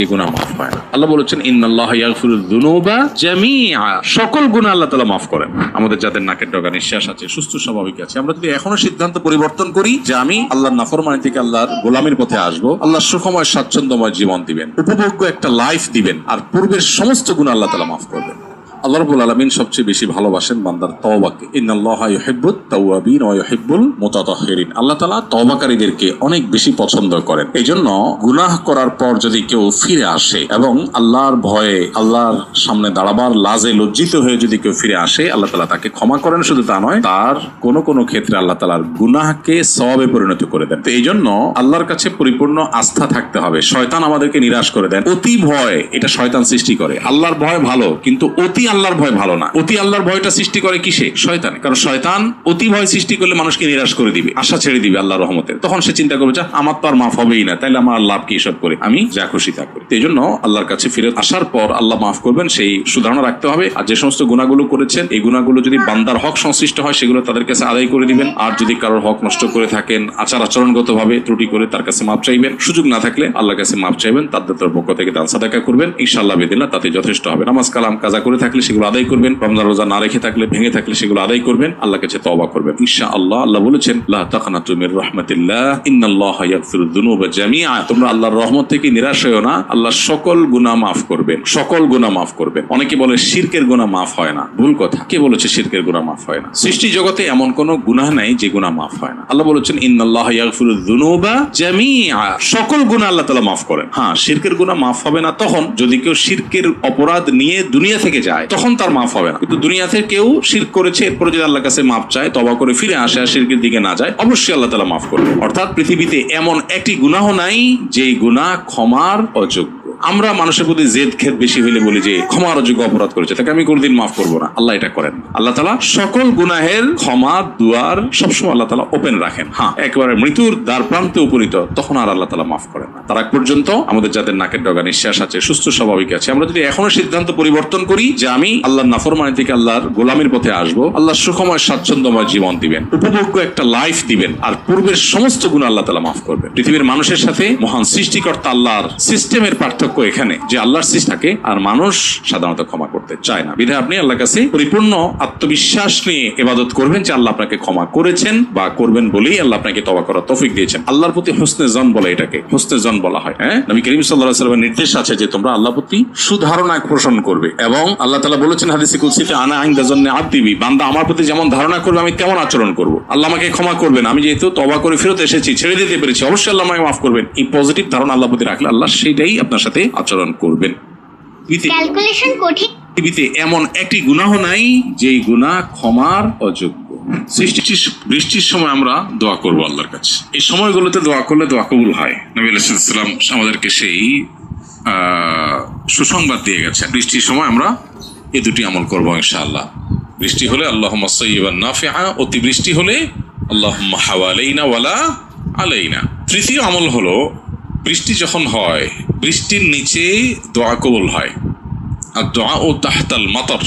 এই গুনাহ মাফ হয় না। আল্লাহ বলেছেন ইন্নাল্লাহা ইয়াগফিরুয যুনুবা জামিআ, সকল গুনাহ আল্লাহ তাআলা মাফ করেন। আমাদের যাদের নাকের ডগা নিঃশ্বাস আছে, সুস্থ স্বাভাবিক আছে, আমরা যদি এখনো সিদ্ধান্ত পরিবর্তন করি যে আমি আল্লাহর নাফরমানি থেকে আল্লাহর গোলামির পথে আসবো, আল্লাহ সুখময় স্বাচ্ছন্দ্যময় জীবন দিবেন, উপভোগ্য একটা লাইফ দিবেন, আর পূর্বের সমস্ত গুনাহ আল্লাহ তাআলা মাফ করবেন। আল্লাহ রাব্বুল আলামিন সবচেয়ে বেশি ভালোবাসেন বান্দার তওবাকে। ইন্নাল্লাহা ইউহিব্বুত তাওয়াবিন ওয়া ইউহিব্বুল মুতাতাহহিরিন। আল্লাহ তাআলা তওবাকারীদেরকে অনেক বেশি পছন্দ করেন। এইজন্য গুনাহ করার পর যদি কেউ ফিরে আসে এবং আল্লাহর ভয়ে আল্লাহর সামনে দাঁড়াবার লাজে লজ্জিত হয়ে যদি কেউ ফিরে আসে, আল্লাহ তাআলা তাকে ক্ষমা করেন। শুধু তা নয়, তার কোনো কোনো ক্ষেত্রে আল্লাহ তাআলার গুনাহকে সওয়াবে পরিণত করে দেন। তো এইজন্য আল্লাহর কাছে পরিপূর্ণ আস্থা থাকতে হবে। শয়তান আমাদেরকে নিরাশ করে দেন। অতি ভয়, এটা শয়তান সৃষ্টি করে। আল্লাহর ভয় ভালো, কিন্তু অতি আল্লাহর ভয় ভালো না। অতি আল্লাহর ভয়টা সৃষ্টি করে কিসে? শয়তানে। কারণ শয়তান অতি ভয় সৃষ্টি করলে মানুষকে নিরাশ করে দিবে, আশা ছেড়ে দিবে আল্লাহর রহমতের। তখন সে চিন্তা করবে, যা আমার তো আর মাফ হবেই না, তাইলে আমার লাভ কি এসব করে, আমি যা খুশি তা করি। এই জন্য আল্লাহর কাছে ফিরে আসার পর আল্লাহ মাফ করবেন, সেই সুধারণা রাখতে হবে। আর যে সমস্ত গুনাহগুলো করেছেন, এই গুনাহগুলো যদি বান্দার হক সংশ্লিষ্ট হয়, সেগুলো তাদের কাছে আদায় করে দিবেন। আর যদি কারোর হক নষ্ট করে থাকেন, আচরণগত ভাবে ত্রুটি করে, তার কাছে মাফ চাইবেন। সুযোগ না থাকলে আল্লাহর কাছে মাফ চাইবেন, তাদের পক্ষ থেকে দান সাদাকা করবেন। ইনশাআল্লাহ বিদিল্লাহ তাতে যথেষ্ট হবে। নামাজ কালাম কাজা করে থাকলে সেগুলো আদায় করবেন, রমজান রোজা না রেখে থাকলে, ভেঙে থাকলে সেগুলো আদায় করবেন, আল্লাহর কাছে তওবা করবেন ইনশাআল্লাহ। আল্লাহ বলেছেন লা তাকনাতু মির রাহমাতিল্লাহ ইন্নাল্লাহা ইয়াগফিরুয যুনুবা জামিআ। তোমরা আল্লাহর রহমত থেকে নিরাশ হয়ো না, আল্লাহ সকল গুনাহ মাফ করবেন, সকল গুনাহ মাফ করবেন। অনেকে বলে শিরকের গুনাহ মাফ হয় না। ভুল কথা। কে বলেছে শিরকের গুনাহ মাফ হয় না? সৃষ্টি জগতে এমন কোন গুনাহ নাই যে গুনাহ মাফ হয় না। আল্লাহ বলেছেন ইন্নাল্লাহা ইয়াগফিরুয যুনুবা জামিআ, সকল গুনাহ আল্লাহ তাআলা মাফ করেন। হ্যাঁ, শিরকের গুনাহ মাফ হবে না তখন যদি কেউ শিরকের অপরাধ নিয়ে দুনিয়া থেকে যায়, তখন তার মাফ হবে না। কিন্তু দুনিয়াতে কেউ শিরক করেছে, এরপরে যদি আল্লাহর কাছে মাফ চায়, তওবা করে ফিরে আসে, আর শিরকের দিকে না যায়, অবশ্যই আল্লাহ তাআলা মাফ করবে। অর্থাৎ পৃথিবীতে এমন একটি গুনাহ নাই যেই গুনাহ ক্ষমার অযোগ্য। আমরা মানুষের প্রতি জেদ খেদ বেশি হইলে বলি যে ক্ষমার অযোগ্য অপরাধ করেছে, তাকে আমি কোনোদিন মাফ করবো না। আল্লাহ এটা করেন। আল্লাহ তাআলা সকল গুনাহের ক্ষমা দুয়ার সবসময় আল্লাহ তাআলা ওপেন রাখেন। হ্যাঁ, একেবারে মৃত্যুর দ্বার প্রান্তে উপনীত, তখন আর আল্লাহ তাআলা মাফ করেন না। তার আগ পর্যন্ত আমাদের যাদের নাকের ডগা নিঃশ্বাস আছে, সুস্থ স্বাভাবিক আছে, আমরা যদি এখনো সিদ্ধান্ত পরিবর্তন করি যে আমি আল্লাহর নাফরমানি থেকে আল্লাহর গোলামির পথে আসবো, আল্লাহ সুখময় স্বাচ্ছন্দ্যময় জীবন দিবেন, উপভোগ্য একটা লাইফ দিবেন, আর পূর্বের সমস্ত গুনাহ আল্লাহ তাআলা মাফ করবেন। পৃথিবীর মানুষের সাথে মহান সৃষ্টিকর্তা আল্লাহর সিস্টেমের পার্থক্য এখানে যে আল্লাহর সৃষ্টিকে আর মানুষ সাধারণত ক্ষমা করতে চায় না। বিধায় আপনি আল্লাহর কাছে পরিপূর্ণ আত্মবিশ্বাস নিয়ে ইবাদত করবেন যে আল্লাহ আপনাকে ক্ষমা করেছেন বা করবেন বলেই আল্লাহ আপনাকে তওবা করার তৌফিক দিয়েছেন। আল্লাহর প্রতি হুসনে জন বলে, এটাকে হুসনে জন বলা হয়। হ্যাঁ, নবী করিম সাল্লাল্লাহু আলাইহি ওয়াসাল্লামের নির্দেশ আছে যে তোমরা আল্লাহর প্রতি সুধারণা পোষণ করবে, এবং আল্লাহ তাআলা বলেছেন হাদিসে কুদসিতে আনা ইনদা যন্নি আবদি বি, বান্দা আমার প্রতি যেমন ধারণা করবে আমি তেমন আচরণ করব। আল্লাহ আমাকে ক্ষমা করবেন, আমি যেহেতু তওবা করে ফেরত এসেছি, ছেড়ে দিতে পেরেছি, অবশ্যই আল্লাহ আমাকে মাফ করবেন। এই পজিটিভ ধারণা আল্লাহর প্রতি রাখলে আল্লাহ সেটাই আপনার সাথে আচরণ করবেন। ক্যালকুলেশন কঠিন। পৃথিবীতে এমন একটি গুনাহ নাই যেই গুনাহ ক্ষমার অযোগ্য। বৃষ্টির সময় আমরা দোয়া করবো আল্লাহর কাছে। এই সময়গুলোতে দোয়া করলে দোয়া কবুল হয়। নবী আলাইহিস সালাম আমাদেরকে সেই সুসংবাদ দিয়ে গেছেন। বৃষ্টির সময় আমরা এই দুটি আমল করবো ইনশাআল্লাহ। বৃষ্টি হলে আল্লাহুম্মা সাইয়্যিবান নাফিআ, অতিবৃষ্টি হলে আল্লাহুম্মা হাওয়ালাইনা ওয়ালা আলাইনা। তৃতীয় আমল হলো বৃষ্টি যখন হয়, বৃষ্টির নিচে দোয়া কবুল হয়। আর দোয়া ও তাহতাল মাতর,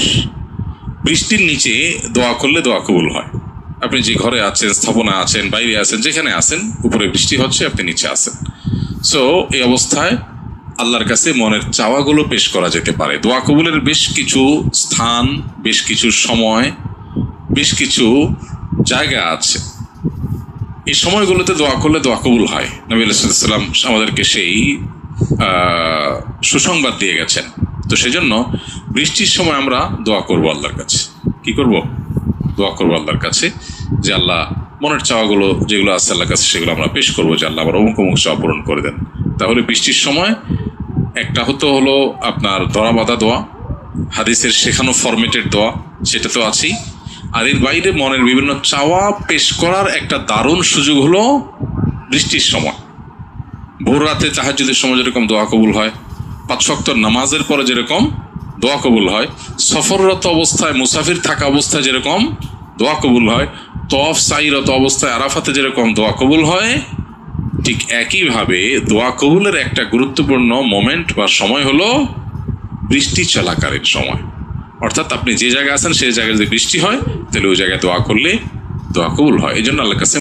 বৃষ্টির নিচে দোয়া করলে দোয়া কবুল হয়। আপনি যে ঘরে আছেন, স্থাপনা আছেন, বাইরে আছেন, যেখানে আছেন, উপরে বৃষ্টি হচ্ছে, আপনি নিচে আছেন। সো এই অবস্থায় আল্লাহর কাছে মনের চাওয়াগুলো পেশ করা যেতে পারে। দোয়া কবুলের বেশ কিছু স্থান, বেশ কিছু সময়, বেশ কিছু জায়গা আছে। এই সময়গুলোতে দোয়া করলে দোয়া কবুল হয়। নবী আলাইহিস সালাম আমাদেরকে সেই সুসংবাদ দিয়ে গেছেন। তো সেজন্য বৃষ্টির সময় আমরা দোয়া করবো আল্লাহর কাছে। কি করব? দোয়া করবো আল্লাহর কাছে যে আল্লাহ মনের চাওয়াগুলো যেগুলো আছে আল্লাহর কাছে সেগুলো আমরা পেশ করবো, যে আল্লাহ আবার অমুক অমুক চাওয়া পূরণ করে দেন। তাহলে বৃষ্টির সময় একটা হলো আপনার দরা বাঁধা দোয়া, হাদিসের শেখানো ফরম্যাটের দোয়া, সেটা তো আছেই। আর এর বাইরে মনের বিভিন্ন চাওয়া পেশ করার একটা দারুণ সুযোগ হলো বৃষ্টির সময়। ভোর রাতে তাহাজ্জুদের সময় যেরকম দোয়া কবুল হয়, 5 ওয়াক্ত নামাজের পরে যেরকম দোয়া কবুল হয়, সফররত অবস্থায়, মুসাফির থাকা অবস্থায় যেরকম দোয়া কবুল হয়, তওয়াফ সাইরত অবস্থায় আরাফাতে যেরকম দোয়া কবুল হয়, ঠিক একইভাবে দোয়া কবুলের একটা গুরুত্বপূর্ণ মোমেন্ট বা সময় হলো বৃষ্টি চলাকালীন সময়। অর্থাৎ আপনি যে জায়গায় আছেন সেই জায়গায় যদি বৃষ্টি হয়, তাহলে ওই জায়গায় দোয়া করলে দোয়া কবুল হয়। এই জন্য আল্লাহর কাছে